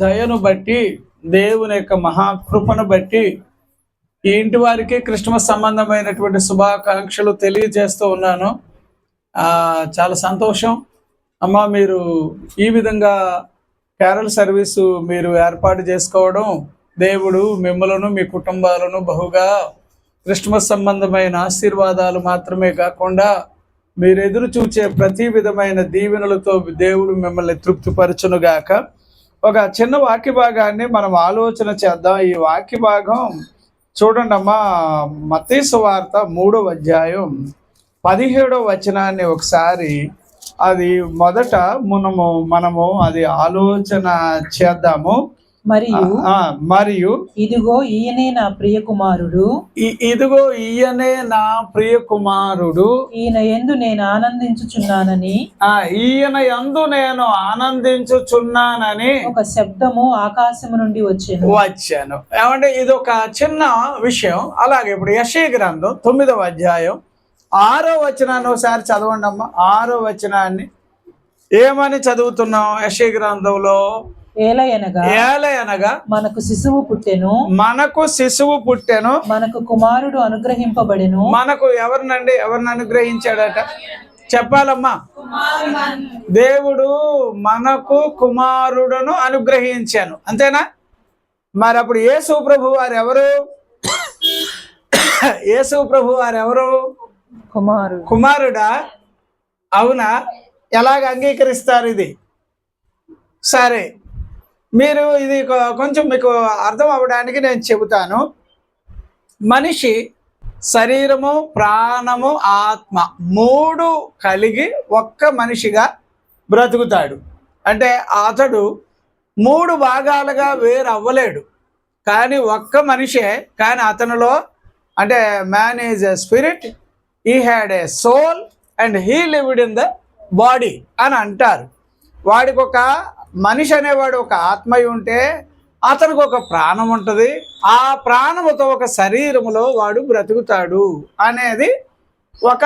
దయను బట్టి, దేవుని యొక్క మహాకృపను బట్టి ఈ ఇంటి వారికి క్రిస్మస్ సంబంధమైనటువంటి శుభాకాంక్షలు తెలియజేస్తూ ఉన్నాను. చాలా సంతోషం అమ్మా, మీరు ఈ విధంగా క్యారల్ సర్వీసు మీరు ఏర్పాటు చేసుకోవడం, దేవుడు మిమ్మలను మీ కుటుంబాలను బహుగా క్రిస్మస్ సంబంధమైన ఆశీర్వాదాలు మాత్రమే కాకుండా మీరు ఎదురు చూచే ప్రతి విధమైన దీవెనలతో దేవుడు మిమ్మల్ని తృప్తిపరచునుగాక. ఒక చిన్న వాక్య భాగాన్ని మనం ఆలోచన చేద్దాం. ఈ వాక్య భాగం చూడండి అమ్మా, మత్తయి సువార్త 3వ అధ్యాయం 17వ వచనాన్ని ఒకసారి అది మొదట మనము అది ఆలోచన చేద్దాము. మరియు ఇదిగో ఈయనే నా ప్రియ కుమారుడు, ఇదిగో ఈయనే నా ప్రియ కుమారుడు, ఈయన యందు నేను ఆనందించుచున్నానని, ఈయన యందు నేను ఆనందించుచున్నానని ఒక శబ్దము ఆకాశము నుండి వచ్చాను. ఏమంటే ఇది ఒక చిన్న విషయం. అలాగే ఇప్పుడు యెషయా గ్రంథం 9వ అధ్యాయం 6వ వచనాన్ని ఒకసారి చదవండి అమ్మా. 6వ వచనాన్ని ఏమని చదువుతున్నాం? యెషయా గ్రంథంలో ఏలయనగా మనకు శిశువు పుట్టెను, మనకు కుమారుడు అనుగ్రహింపబడెను. మనకు ఎవరిని అనుగ్రహించాడట చెప్పాలమ్మా? దేవుడు మనకు కుమారుడును అనుగ్రహించాను, అంతేనా? మరి అప్పుడు యేసు ప్రభు వారు ఎవరు? యేసు ప్రభు వారు ఎవరు? కుమారుడా? అవునా? ఎలాగ అంగీకరిస్తారు ఇది? సరే, మీరు ఇది కొంచెం మీకు అర్థం అవ్వడానికి నేను చెబుతాను. మనిషి శరీరము, ప్రాణము, ఆత్మ 3 కలిగి ఒక్క మనిషిగా బ్రతుకుతాడు. అంటే అతడు 3 భాగాలుగా వేరు అవ్వలేడు, కానీ ఒక్క మనిషే. కానీ అతనిలో అంటే man is a spirit, he had a soul and he lived in the body అని అంటారు. వాడికి ఒక మనిషి అనేవాడు ఒక ఆత్మయి ఉంటే అతనికి ఒక ప్రాణం ఉంటుంది. ఆ ప్రాణముతో ఒక శరీరములో వాడు బ్రతుకుతాడు అనేది ఒక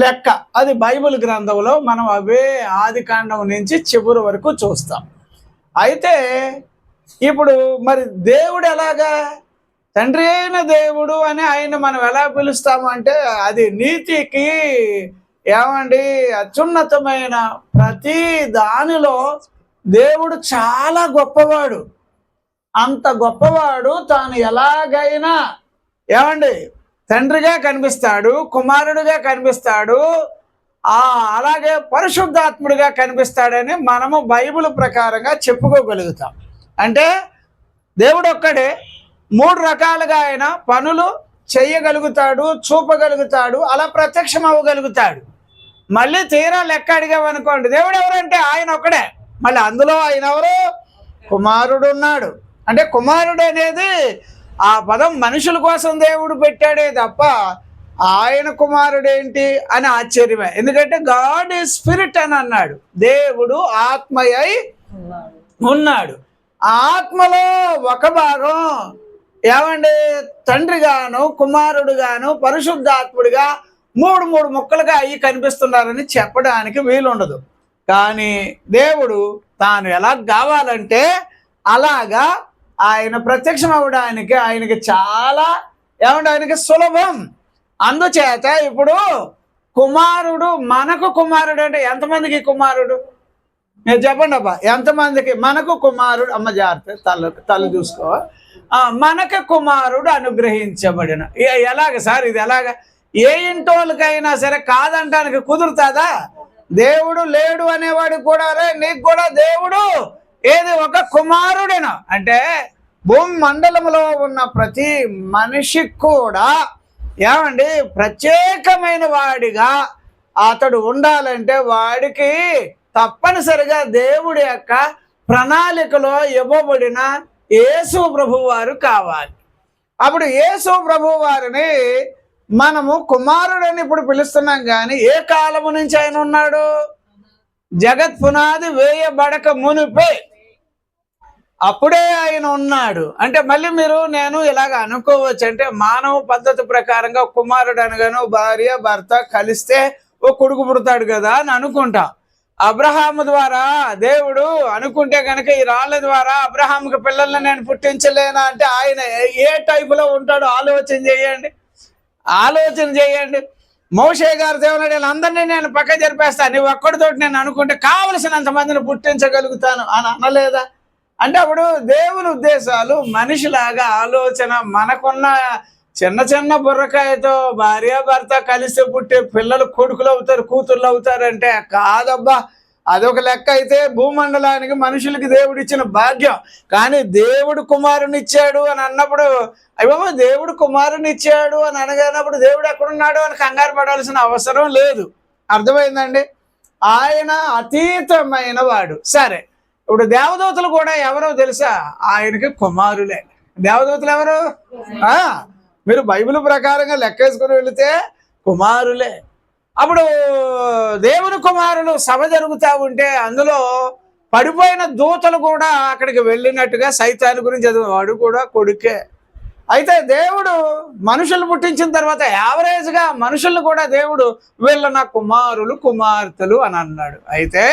లెక్క. అది బైబిల్ గ్రంథంలో మనం అవే ఆదికాండం నుంచి చివరి వరకు చూస్తాం. అయితే ఇప్పుడు మరి దేవుడు ఎలాగా? తండ్రి అయిన దేవుడు అని ఆయన మనం ఎలా పిలుస్తాము అంటే అది నీతికి ఏమండి అత్యున్నతమైన ప్రతి దానిలో దేవుడు చాలా గొప్పవాడు. అంత గొప్పవాడు తాను ఎలాగైనా ఏమండి తండ్రిగా కనిపిస్తాడు, కుమారుడిగా కనిపిస్తాడు, అలాగే పరిశుద్ధాత్ముడిగా కనిపిస్తాడని మనము బైబిల్ ప్రకారంగా చెప్పుకోగలుగుతాం. అంటే దేవుడు ఒక్కడే 3 రకాలుగా ఆయన పనులు చెయ్యగలుగుతాడు, చూపగలుగుతాడు, అలా ప్రత్యక్షం అవ్వగలుగుతాడు. మళ్ళీ తీరా లెక్క అడిగామనుకోండి, దేవుడు ఎవరంటే ఆయన ఒక్కడే. మళ్ళీ అందులో ఆయన ఎవరు? కుమారుడు ఉన్నాడు. అంటే కుమారుడు అనేది ఆ పదం మనుషుల కోసం దేవుడు పెట్టాడే తప్ప ఆయన కుమారుడు ఏంటి అని ఆశ్చర్యమే. ఎందుకంటే గాడ్ ఈజ్ స్పిరిట్ అని అన్నాడు. దేవుడు ఆత్మయై ఉన్నాడు. ఆత్మలో ఒక భాగం ఏమండి తండ్రిగాను, కుమారుడుగాను, పరిశుద్ధాత్ముడిగా 3 ముక్కలుగా అయ్యి కనిపిస్తున్నారని చెప్పడానికి వీలుండదు. కానీ దేవుడు తాను ఎలా కావాలంటే అలాగా ఆయన ప్రత్యక్షం అవ్వడానికి ఆయనకి చాలా ఆయనకి సులభం. అందుచేత ఇప్పుడు కుమారుడు, మనకు కుమారుడు అంటే ఎంతమందికి కుమారుడు? నేను చెప్పండి అబ్బా, ఎంతమందికి? మనకు కుమారుడు, అమ్మ జాగ్రత్త తల చూసుకో, మనకు కుమారుడు అనుగ్రహించబడిన. ఎలాగ సార్ ఇది? ఎలాగ? ఏ ఇంటోళ్ళకైనా సరే కాదంటానికి కుదురుతుందా? దేవుడు లేడు అనేవాడు కూడా నీకు కూడా దేవుడు ఏది ఒక కుమారుడేనా అంటే భూమి మండలంలో ఉన్న ప్రతి మనిషికి కూడా ఏమండి ప్రత్యేకమైన వాడిగా అతడు ఉండాలంటే వాడికి తప్పనిసరిగా దేవుడి యొక్క ప్రణాళికలో ఇవ్వబడిన యేసు ప్రభు వారు కావాలి. అప్పుడు యేసు ప్రభు వారిని మనము కుమారుడని ఇప్పుడు పిలుస్తున్నాం. కానీ ఏ కాలము నుంచి ఆయన ఉన్నాడు? జగత్ పునాది వేయబడక మునిపే అప్పుడే ఆయన ఉన్నాడు. అంటే మళ్ళీ నేను ఇలాగ అనుకోవచ్చు అంటే మానవ పద్ధతి ప్రకారంగా కుమారుడు అనగాను భార్య భర్త కలిస్తే ఓ కొడుకు పుడతాడు కదా అని అనుకుంటా. అబ్రహాము ద్వారా దేవుడు అనుకుంటే కనుక ఈ రాళ్ళ ద్వారా అబ్రహాముకి పిల్లల్ని నేను పుట్టించలేనా అంటే ఆయన ఏ టైపులో ఉంటాడో ఆలోచన చేయండి. మోషే గారు దేవుడు వీళ్ళందరినీ నేను పక్క జరిపేస్తాను, నువ్వు ఒక్కడితోటి నేను అనుకుంటే కావలసినంత మందిని పుట్టించగలుగుతాను అని అనలేదా? అంటే అప్పుడు దేవుని ఉద్దేశాలు మనిషిలాగా ఆలోచన, మనకున్న చిన్న చిన్న బుర్రకాయతో భార్యాభర్త కలిసి పుట్టే పిల్లలు కొడుకులు అవుతారు, కూతుర్లు అవుతారంటే కాదబ్బా. అదొక లెక్క అయితే భూమండలానికి మనుషులకి దేవుడు ఇచ్చిన భాగ్యం. కానీ దేవుడు కుమారుని ఇచ్చాడు అని అన్నప్పుడు అయ్యో దేవుడు కుమారుని ఇచ్చాడు అని అనగానప్పుడు దేవుడు ఎక్కడున్నాడు అని కంగారు పడాల్సిన అవసరం లేదు. అర్థమైందండి? ఆయన అతీతమైన వాడు. సరే, ఇప్పుడు దేవదూతలు కూడా ఎవరో తెలుసా? ఆయనకి కుమారులే. దేవదూతలు ఎవరు? మీరు బైబిల్ ప్రకారంగా లెక్కేసుకుని వెళితే కుమారులే. అప్పుడు దేవుని కుమారులు సభ జరుగుతూ ఉంటే అందులో పడిపోయిన దూతలు కూడా అక్కడికి వెళ్ళినట్టుగా సైతాను గురించి వాడు కూడా కొడుకే. అయితే దేవుడు మనుషులు పుట్టించిన తర్వాత యావరేజ్గా మనుషులను కూడా దేవుడు వీళ్ళ నా కుమారులు కుమార్తెలు అని అన్నాడు. అయితే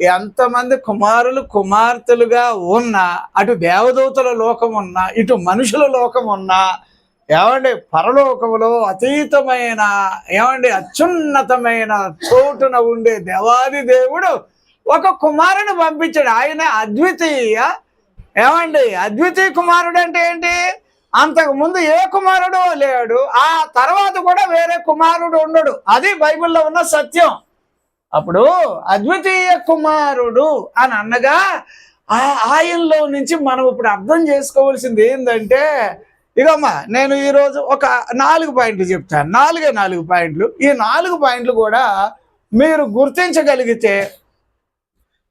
ఎంతమంది కుమారులు కుమార్తెలుగా ఉన్నా, అటు దేవదూతల లోకం ఉన్నా, ఇటు మనుషుల లోకం ఉన్నా, ఏమండి పరలోకములో అతీతమైన అత్యున్నతమైన చోటున ఉండే దేవాది దేవుడు ఒక కుమారుని పంపించాడు. ఆయన అద్వితీయ అద్వితీయ కుమారుడు అంటే ఏంటి? అంతకు ముందు ఏ కుమారుడు లేడు, ఆ తర్వాత కూడా వేరే కుమారుడు ఉండడు. అది బైబిల్లో ఉన్న సత్యం. అప్పుడు అద్వితీయ కుమారుడు అని అనగా ఆయనలో నుంచి మనం ఇప్పుడు అర్థం చేసుకోవాల్సింది ఏంటంటే, ఇగమ్మా నేను ఈరోజు ఒక 4 పాయింట్లు చెప్తాను. 4 పాయింట్లు. ఈ 4 పాయింట్లు కూడా మీరు గుర్తించగలిగితే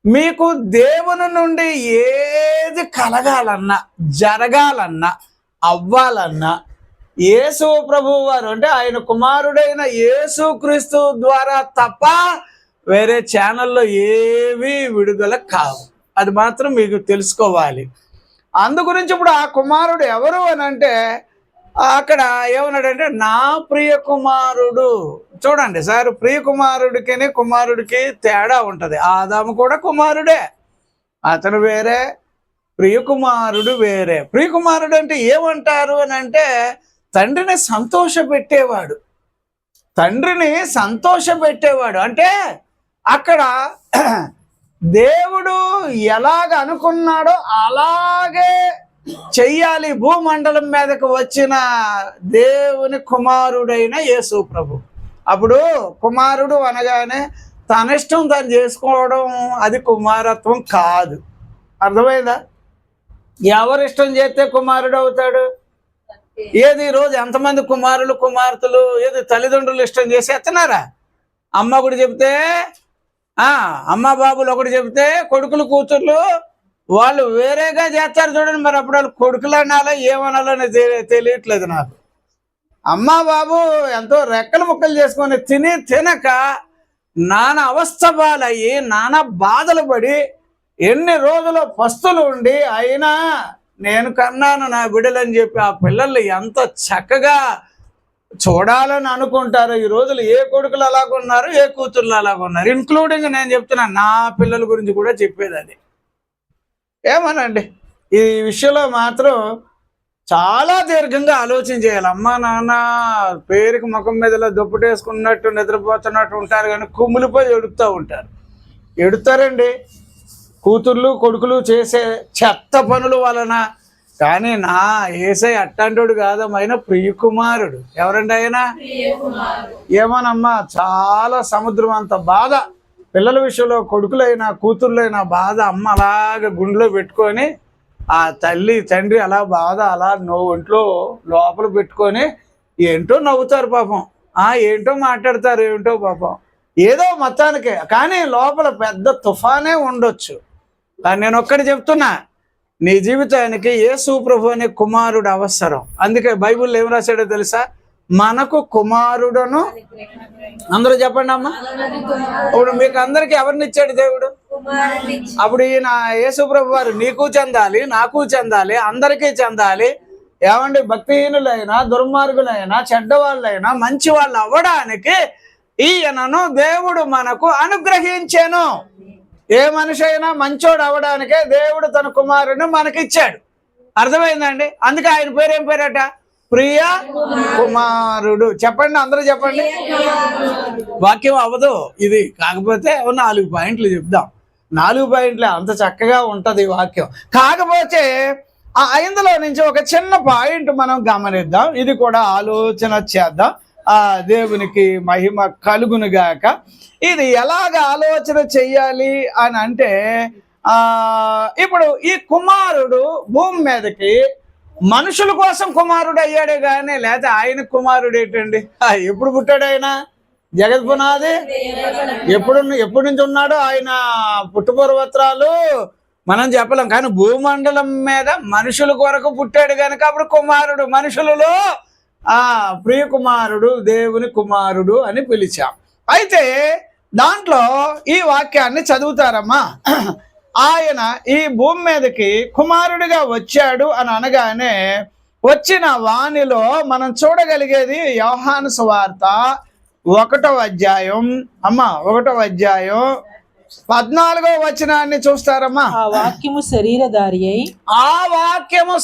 మీకు దేవుని నుండి ఏది కలగాలన్నా, జరగాలన్నా, అవ్వాలన్నా యేసు ప్రభువు వారు అంటే ఆయన కుమారుడైన యేసు క్రీస్తు ద్వారా తప్ప వేరే ఛానల్లో ఏవి విడుదల కావు. అది మాత్రం మీకు తెలుసుకోవాలి. అందు గురించి ఇప్పుడు ఆ కుమారుడు ఎవరు అని అంటే అక్కడ ఏమన్నాడంటే నా ప్రియ కుమారుడు. చూడండి సార్, ప్రియ కుమారుడికి తేడా ఉంటుంది. ఆదాము కూడా కుమారుడే, అతను వేరే, ప్రియ కుమారుడు వేరే. ప్రియ కుమారుడు అంటే ఏమంటారు అని అంటే తండ్రిని సంతోషపెట్టేవాడు. అంటే అక్కడ దేవుడు ఎలాగ అనుకున్నాడో అలాగే చెయ్యాలి. భూమండలం మీదకు వచ్చిన దేవుని కుమారుడైన యేసు ప్రభు. అప్పుడు కుమారుడు అనగానే తన ఇష్టం తను చేసుకోవడం అది కుమారత్వం కాదు. అర్థమైందా? ఎవరిష్టం చేస్తే కుమారుడు అవుతాడు? ఏది ఈరోజు ఎంతమంది కుమారులు కుమార్తెలు ఏది తల్లిదండ్రులు ఇష్టం చేసేస్తున్నారా? అమ్మ ఒకటి చెప్తే అమ్మ బాబులు ఒకటి చెప్తే కొడుకులు కూతుర్లు వాళ్ళు వేరేగా చేస్తారు. చూడండి, మరి అప్పుడు వాళ్ళు కొడుకులు అనాలో ఏమనాలో తెలియట్లేదు నాకు. అమ్మ బాబు ఎంతో రెక్కలు ముక్కలు చేసుకొని తినక నానా అవస్థ పాలయ్యి నానా బాధలు పడి ఎన్ని రోజులు పస్తులు ఉండి అయినా నేను కన్నాను నా బిడ్డలని చెప్పి ఆ పిల్లలు ఎంత చక్కగా చూడాలని అనుకుంటారు. ఈ రోజులు ఏ కొడుకులు అలాగున్నారు, ఏ కూతుర్లు అలాగున్నారు. ఇన్క్లూడింగ్ నేను చెప్తున్నా నా పిల్లల గురించి కూడా చెప్పేది అది. ఏమనండి, ఈ విషయంలో మాత్రం చాలా దీర్ఘంగా ఆలోచన చేయాలి. అమ్మ నాన్న పేరుకి ముఖం మీదలో దుప్పటేసుకున్నట్టు నిద్రపోతున్నట్టు ఉంటారు, కానీ కుమ్ములిపోయి ఎడుతారండి కూతుర్లు కొడుకులు చేసే చెత్త పనుల వలన. కానీ నా యేసయ్య అట్టంటోడు కాదమ్మ, ప్రియ కుమారుడు. ఎవరండి ఆయన? ఏమోనమ్మా, చాలా సముద్రం అంత బాధ పిల్లల విషయంలో, కొడుకులైనా కూతుర్లైనా బాధ అమ్మ అలాగ గుండెలో పెట్టుకొని ఆ తల్లి తండ్రి అలా బాధ అలా ఒంట్లో లోపల పెట్టుకొని ఏంటో నవ్వుతారు పాపం, ఏంటో మాట్లాడతారు, ఏంటో పాపం ఏదో మొత్తానికే. కానీ లోపల పెద్ద తుఫానే ఉండొచ్చు. నేను ఒక్కటి చెప్తున్నా, నీ జీవితానికి యేసు ప్రభు అనే కుమారుడు అవసరం. అందుకే బైబిల్లో ఏం రాశాడో తెలుసా? మనకు కుమారుడును, అందరూ చెప్పండి అమ్మా. ఇప్పుడు మీకు అందరికి ఎవరిని ఇచ్చాడు దేవుడు? అప్పుడు ఈయన యేసు ప్రభు వారు నీకు చెందాలి, నాకు చెందాలి, అందరికీ చెందాలి. ఏమండి, భక్తిహీనులైనా దుర్మార్గులైనా చెడ్డవాళ్ళైనా మంచి వాళ్ళు అవ్వడానికి ఈయనను దేవుడు మనకు అనుగ్రహించెను. ఏ మనిషి అయినా మంచోడు అవడానికే దేవుడు తన కుమారుని మనకిచ్చాడు. అర్థమైందండి? అందుకే ఆయన పేరు ఏం పేరట? ప్రియ కుమారుడు. చెప్పండి, అందరూ చెప్పండి. వాక్యం అవ్వదు ఇది, కాకపోతే 4 పాయింట్లు చెప్దాం. 4 పాయింట్లే, అంత చక్కగా ఉంటది వాక్యం. కాకపోతే ఇందులో నుంచి ఒక చిన్న పాయింట్ మనం గమనిద్దాం. ఇది కూడా ఆలోచన చేద్దాం. దేవునికి మహిమ కలుగును గాక. ఇది ఎలాగ ఆలోచన చెయ్యాలి అని అంటే, ఇప్పుడు ఈ కుమారుడు భూమి మీదకి మనుషుల కోసం కుమారుడు అయ్యాడే కానీ, లేకపోతే ఆయన కుమారుడు ఏంటండి? ఎప్పుడు పుట్టాడు ఆయన? జగత్ పునాది ఎప్పటి నుంచి ఉన్నాడో ఆయన పుట్టుపూర్వత్రాలు మనం చెప్పలేం. కానీ భూమండలం మీద మనుషుల కొరకు పుట్టాడు కనుక అప్పుడు కుమారుడు, మనుషులలో ప్రియ కుమారుడు, దేవుని కుమారుడు అని పిలిచాం. అయితే దాంట్లో ఈ వాక్యాన్ని చదువుతారమ్మా. ఆయన ఈ భూమి మీదకి కుమారుడిగా వచ్చాడు అని అనగానే వచ్చిన వాణిలో మనం చూడగలిగేది యోహాను సువార్త 1వ అధ్యాయం 14వ వచనాన్ని చూస్తారమ్మా. ఆ వాక్యము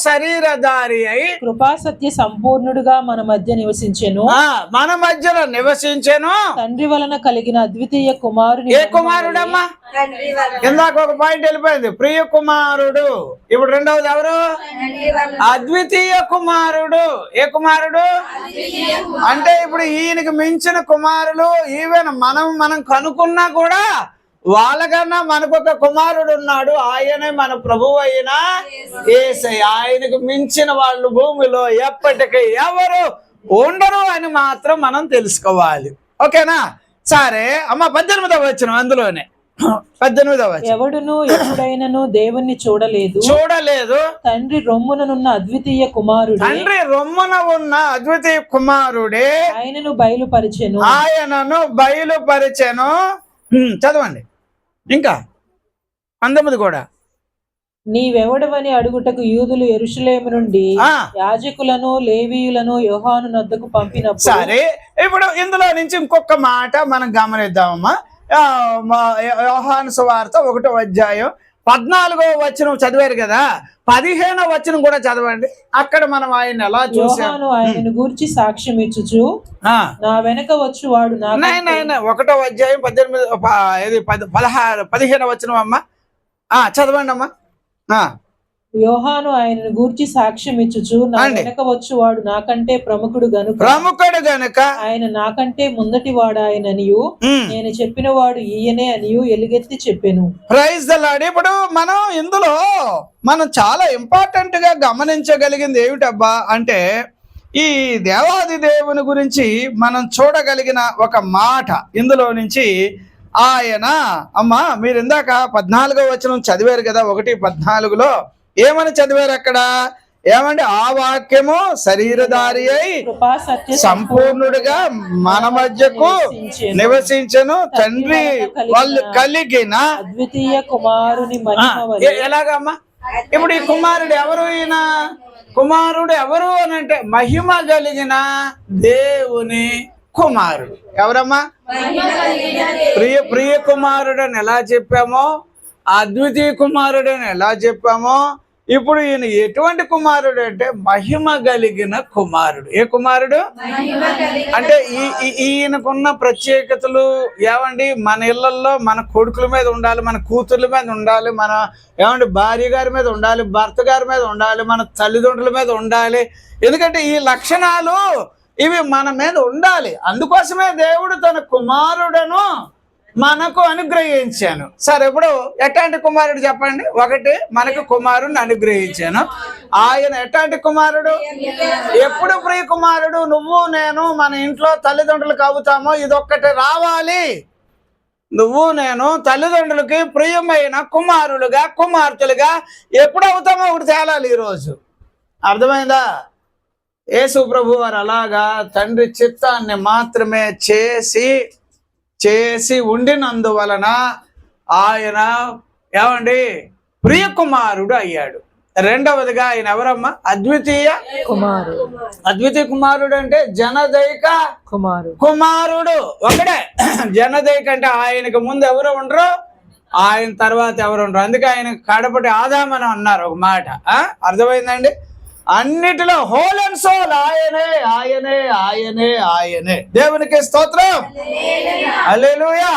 శరీరధారి అయి కృపా సత్య సంపూర్ణుడుగా మన మధ్య నివసించెను. మన మధ్యలో నివసించెను. తండ్రి వలన కలిగిన అద్వితీయ కుమారుని. ఏ కుమారుడమ్మా? ఇందాక ఒక పాయింట్ వెళ్ళిపోయింది, ప్రియ కుమారుడు. ఇప్పుడు రెండవది ఎవరు? అద్వితీయ కుమారుడు. ఏ కుమారుడు అంటే ఇప్పుడు ఈయనకి మించిన కుమారులు ఈవెన్ మనం కనుక్కున్నా కూడా వాళ్ళకన్నా మనకొక కుమారుడు ఉన్నాడు. ఆయనే మన ప్రభువు అయిన యేసయ్య. ఆయనకు మించిన వాళ్ళు భూమిలో ఎప్పటికీ ఎవరు ఉండరు అని మాత్రం మనం తెలుసుకోవాలి. ఓకేనా? సరే అమ్మ, 18వ వచనం అందులోనే. 18వ వచనం. ఎవడును ఎప్పుడైనను దేవుణ్ణి చూడలేదు. తండ్రి రొమ్మున ఉన్న అద్వితీయ కుమారుడు. తండ్రి రొమ్మున ఉన్న అద్వితీయ కుమారుడే ఆయనను బయలుపరిచెను. చదవండి ఇంకా 19 కూడా. నీవెవడవని అడుగుటకు యూదులు యెరూషలేము నుండి యాజకులను లేవీయులను యోహాను నద్దకు పంపినప్పుడు. సరే, ఇప్పుడు ఇందులో నుంచి ఇంకొక మాట మనం గమనిద్దామమ్మా. యోహాను సువార్త 1వ అధ్యాయం 14వ వచనం చదివారు కదా, 15వ వచనం కూడా చదవండి. అక్కడ మనం ఆయన ఎలా చూసాను. ఆయనను గూర్చి సాక్ష్యం ఇచ్చుచు నా వెనక వచ్చు వాడు 1వ అధ్యాయం 15వ వచనం అమ్మా. చదవండి అమ్మా. యోహాను ఆయనను గూర్చి సాక్ష్యం ఇచ్చుచు నా వెనక వచ్చు వాడు నాకంటే ప్రముఖుడు గనుక ఆయన నాకంటే ముందటి వాడు ఆయననియు నేను చెప్పిన వాడు ఈయనే అనియు ఎలుగెత్తి చెప్పెను. Praise the Lord. ఇప్పుడు మనం ఇందులో చాలా ఇంపార్టెంట్ గా గమనించగలిగింది ఏమిటబ్బా అంటే, ఈ దేవాది దేవుని గురించి మనం చూడగలిగిన ఒక మాట ఇందులో నుంచి. ఆయన అమ్మా, మీరు ఇందాక 14వ వచనం చదివారు కదా, 1:14లో ఏమని చదివారు అక్కడ? ఏమండి? ఆ వాక్యము శరీరధారి అయి సంపూర్ణుడిగా మన మధ్యకు నివసించెను. తండ్రి వాళ్ళు కలిగిన అద్వితీయ కుమారుని. ఎలాగమ్మా? ఇప్పుడు ఈ కుమారుడు ఎవరు? ఈయన కుమారుడు ఎవరు అని అంటే మహిమ కలిగిన దేవుని కుమారుడు. ఎవరమ్మా? ప్రియ కుమారుడు అని ఎలా చెప్పామో, అద్వితీయ కుమారుడు అని ఎలా చెప్పామో, ఇప్పుడు ఈయన ఎటువంటి కుమారుడు అంటే మహిమ కలిగిన కుమారుడు. ఏ కుమారుడు అంటే ఈయనకున్న ప్రత్యేకతలు ఏమండి? మన ఇళ్లలో మన కొడుకుల మీద ఉండాలి, మన కూతుర్ల మీద ఉండాలి, మన ఏమండి భార్య గారి మీద ఉండాలి, భర్త గారి మీద ఉండాలి, మన తల్లిదండ్రుల మీద ఉండాలి. ఎందుకంటే ఈ లక్షణాలు ఇవి మన మీద ఉండాలి. అందుకోసమే దేవుడు తన కుమారుడను మనకు అనుగ్రహించాను. సరే, ఇప్పుడు ఎట్లాంటి కుమారుడు చెప్పండి? 1, మనకు కుమారుడిని అనుగ్రహించాను. ఆయన ఎట్లాంటి కుమారుడు? ఎప్పుడు ప్రియ కుమారుడు. నువ్వు నేను మన ఇంట్లో తల్లిదండ్రులకు అవుతామో ఇదొక్కటి రావాలి. నువ్వు నేను తల్లిదండ్రులకి ప్రియమైన కుమారులుగా కుమార్తెలుగా ఎప్పుడు అవుతామో ఒకటి తేలాలి ఈరోజు. అర్థమైందా? యేసు ప్రభు వారు అలాగా తండ్రి చిత్తాన్ని మాత్రమే చేసి ఉండినందువలన ఆయన ఏమండి ప్రియ కుమారుడు అయ్యాడు. రెండవదిగా ఆయన ఎవరమ్మా? అద్వితీయ కుమారుడు. అద్వితీయ కుమారుడు అంటే జనదైక కుమారుడు ఒకడే. జనదైక అంటే ఆయనకు ముందు ఎవరు ఉండరు, ఆయన తర్వాత ఎవరు ఉండరు. అందుకే ఆయన కడపటి ఆదామని అన్నారు ఒక మాట. అర్థమైందండి? అన్నిటిలో హోల్ అండ్ సోల్ ఆయనే ఆయనే ఆయనే ఆయనే. దేవునికి స్తోత్రం, హల్లెలూయా.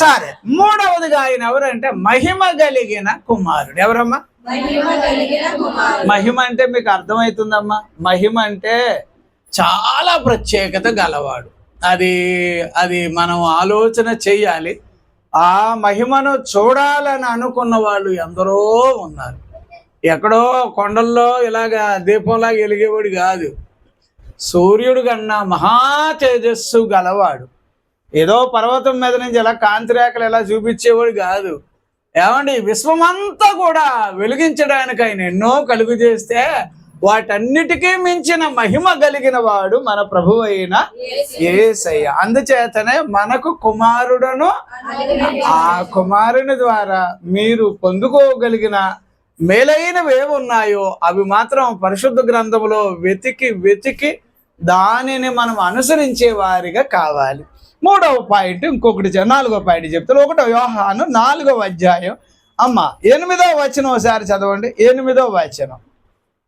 సరే, మూడవదిగా ఆయన ఎవరంటే మహిమ కలిగిన కుమారుడు. ఎవరమ్మా? మహిమ అంటే మీకు అర్థమవుతుందమ్మా? మహిమ అంటే చాలా ప్రత్యేకత గలవాడు. అది మనం ఆలోచన చెయ్యాలి. ఆ మహిమను చూడాలని అనుకున్న వాళ్ళు ఎందరో ఉన్నారు. ఎక్కడో కొండల్లో ఇలాగా దీపంలాగా వెలిగేవాడు కాదు, సూర్యుడు కన్నా మహా తేజస్సు గలవాడు. ఏదో పర్వతం మీద నుంచి ఇలా కాంతిరేఖలు ఎలా చూపించేవాడు కాదు. ఏమండి, విశ్వమంతా కూడా వెలిగించడానికి ఆయన ఎన్నో కలుగు చేస్తే వాటన్నిటికీ మించిన మహిమ కలిగిన వాడు మన ప్రభువు అయిన యేసయ్య. అందుచేతనే మనకు కుమారుడను, ఆ కుమారుని ద్వారా మీరు పొందుకోగలిగిన మేలైనవి ఏమున్నాయో అవి మాత్రం పరిశుద్ధ గ్రంథంలో వెతికి దానిని మనం అనుసరించే వారిగా కావాలి. మూడవ పాయింట్ ఇంకొకటి, 4వ పాయింట్ చెప్తాను. 1 యోహాను 4వ అధ్యాయం 8వ వచనం ఒకసారి చదవండి. 8వ వచనం.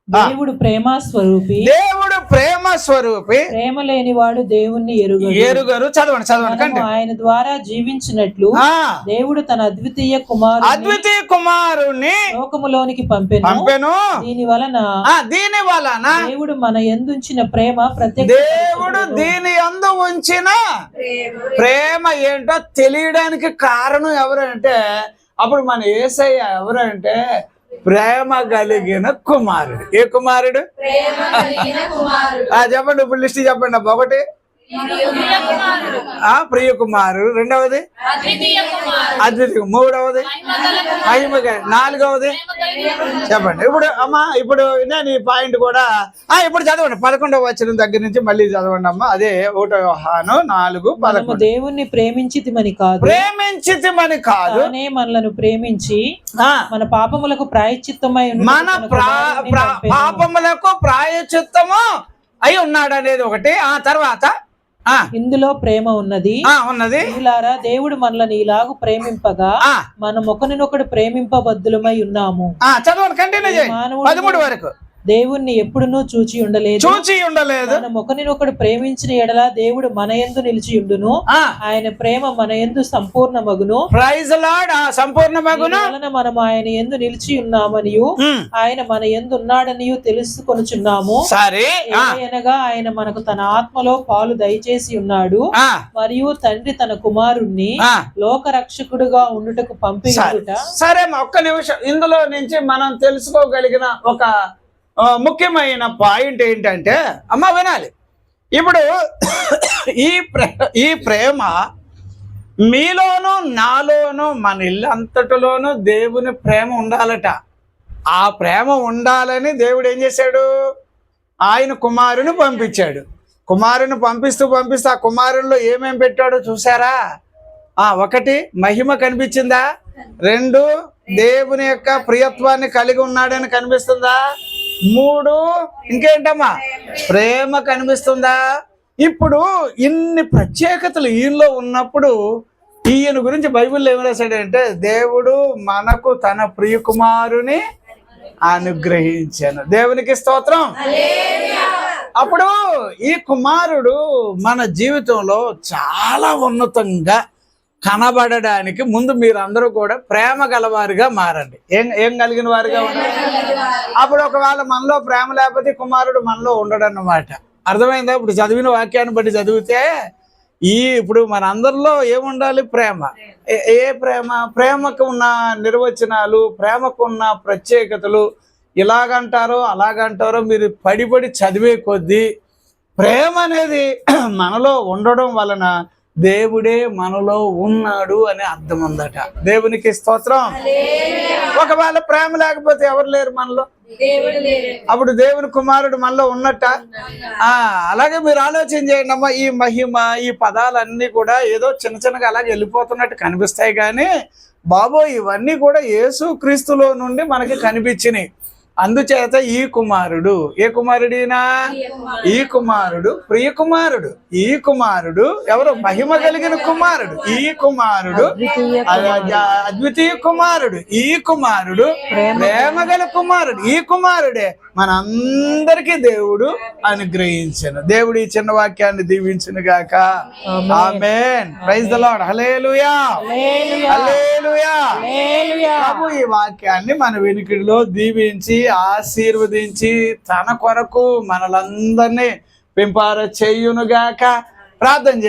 దేవుడు ప్రేమ స్వరూపి, దేవుడు ప్రేమ స్వరూపి, ప్రేమ లేనివాడు దేవుణ్ణి ఎరుగరు. చదవండి కంటే. ఆయన ద్వారా జీవించినట్లు దేవుడు తన అద్వితీయ కుమారుని లోకములోనికి పంపెను. దీని వలన దేవుడు మన యందుంచిన ప్రేమ దేవుడు దీని యందు ఉంచిన ప్రేమ ఏంటో తెలియడానికి కారణం ఎవరంటే, అప్పుడు మన యేసయ్య ఎవరంటే ప్రేమ కలిగిన కుమారుడు. ఏ కుమారుడు? చెప్పండి, ఇప్పుడు లిస్ట్ చెప్పండి. ఒకటి ప్రియ కుమారుడు, రెండవది అద్వితీయ, మూడవది మహిమ, 4వది చెప్పండి. ఇప్పుడు నేను ఈ పాయింట్ కూడా ఇప్పుడు చదవండి. 11వ వచనం దగ్గర నుంచి మళ్ళీ చదవండి అమ్మా. అదే 1 యోహాను 4:11. దేవుణ్ణి ప్రేమించితిమని కాదు, మనలను ప్రేమించి మన పాపములకు ప్రాయశ్చిత్తమై మన పాపములకు ప్రాయశ్చిత్తము అయి ఉన్నాడు అనేది ఒకటి. ఆ తర్వాత ఇందులో ప్రేమ ఉన్నది. ఇలారా దేవుడు మనల్ని ఇలాగు ప్రేమింపగా మనం ఒకరినొకడు ప్రేమింపబద్దులమై ఉన్నాము. చదవండి, కంటిన్యూ చేయండి 13 వరకు. దేవుణ్ణి ఎప్పుడునూ చూచి ఉండలేదు. మనం ఒకరినొకడు ప్రేమించిన ఎడల దేవుడు మన యందు నిలిచి ఉండును. ఆయన ప్రేమ మన యందు సంపూర్ణమగును. Praise lord. సంపూర్ణమగును వలన మనం ఆయన యందు నిలిచి ఉన్నామనియు ఆయన మన యందు ఉన్నాడనియు తెలుసుకొనుచున్నాము. అనగా ఆయన మనకు తన ఆత్మలో పాలు దయచేసి ఉన్నాడు. మరియు తండ్రి తన కుమారుణ్ణి లోక రక్షకుడుగా ఉండుటకు పంపియుట. సరే, ఒక్క నిమిషం. ఇందులో నుంచి మనం తెలుసుకోగలిగిన ఒక ముఖ్యమైన పాయింట్ ఏంటంటే, వినాలి. ఇప్పుడు ఈ ప్రేమ మీలోనూ నాలోనూ మన ఇల్లు అంతటిలోనూ దేవుని ప్రేమ ఉండాలట. ఆ ప్రేమ ఉండాలని దేవుడు ఏం చేశాడు? ఆయన కుమారుని పంపించాడు. కుమారుని పంపిస్తూ ఆ కుమారుల్లో ఏమేం పెట్టాడో చూసారా? 1 మహిమ కనిపించిందా? 2 దేవుని యొక్క ప్రియత్వాన్ని కలిగి ఉన్నాడని కనిపిస్తుందా? 3 ఇంకేంటమ్మా? ప్రేమ కనిపిస్తుందా? ఇప్పుడు ఇన్ని ప్రత్యేకతలు ఈయనలో ఉన్నప్పుడు ఈయన గురించి బైబిల్లో ఏమి రాశాడంటే, దేవుడు మనకు తన ప్రియ కుమారుని అనుగ్రహించాను. దేవునికి స్తోత్రం. అప్పుడు ఈ కుమారుడు మన జీవితంలో చాలా ఉన్నతంగా కనబడడానికి ముందు మీరందరూ కూడా ప్రేమ గలవారిగా మారండి. ఏం కలిగిన వారిగా ఉండండి. అప్పుడు ఒకవేళ మనలో ప్రేమ లేకపోతే కుమారుడు మనలో ఉండడన్నమాట. అర్థమైందా? ఇప్పుడు చదివిన వాక్యాన్ని బట్టి చదివితే ఇప్పుడు మన అందరిలో ఏముండాలి? ప్రేమ. ఏ ప్రేమ? ప్రేమకు ఉన్న నిర్వచనాలు, ప్రేమకు ఉన్న ప్రత్యేకతలు ఇలాగంటారో అలాగంటారో మీరు పడి చదివే కొద్దీ ప్రేమ అనేది మనలో ఉండడం వలన దేవుడే మనలో ఉన్నాడు అని అర్థం ఉందట. దేవునికి స్తోత్రం. ఒకవేళ ప్రేమ లేకపోతే ఎవరు లేరు మనలో. అప్పుడు దేవుని కుమారుడు మనలో ఉన్నట్ట. అలాగే మీరు ఆలోచన చేయండి అమ్మా. ఈ మహిమ, ఈ పదాలన్నీ కూడా ఏదో చిన్నగా అలాగే వెళ్ళిపోతున్నట్టు కనిపిస్తాయి, కానీ బాబో ఇవన్నీ కూడా యేసు క్రీస్తులో నుండి మనకి కనిపించినాయి. అందుచేత ఈ కుమారుడు, ఏ కుమారుడినా? ఈ కుమారుడు ప్రియ కుమారుడు. ఈ కుమారుడు ఎవరు? మహిమ కలిగిన కుమారుడు. ఈ కుమారుడు అద్వితీయ కుమారుడు. ఈ కుమారుడు ప్రేమ గల కుమారుడు. ఈ కుమారుడే మనందరికీ దేవుడు అనుగ్రహించను. దేవుడు ఈ చిన్న వాక్యాన్ని దీవించును గాక. Amen. Praise the Lord. Hallelujah, hallelujah. ప్రభు ఈ వాక్యాన్ని మన వినికిడిలో దీవించి ఆశీర్వదించి తన కొరకు మనలందరినీ పెంపార చేయునుగాక. ప్రార్థన చేద్దాం.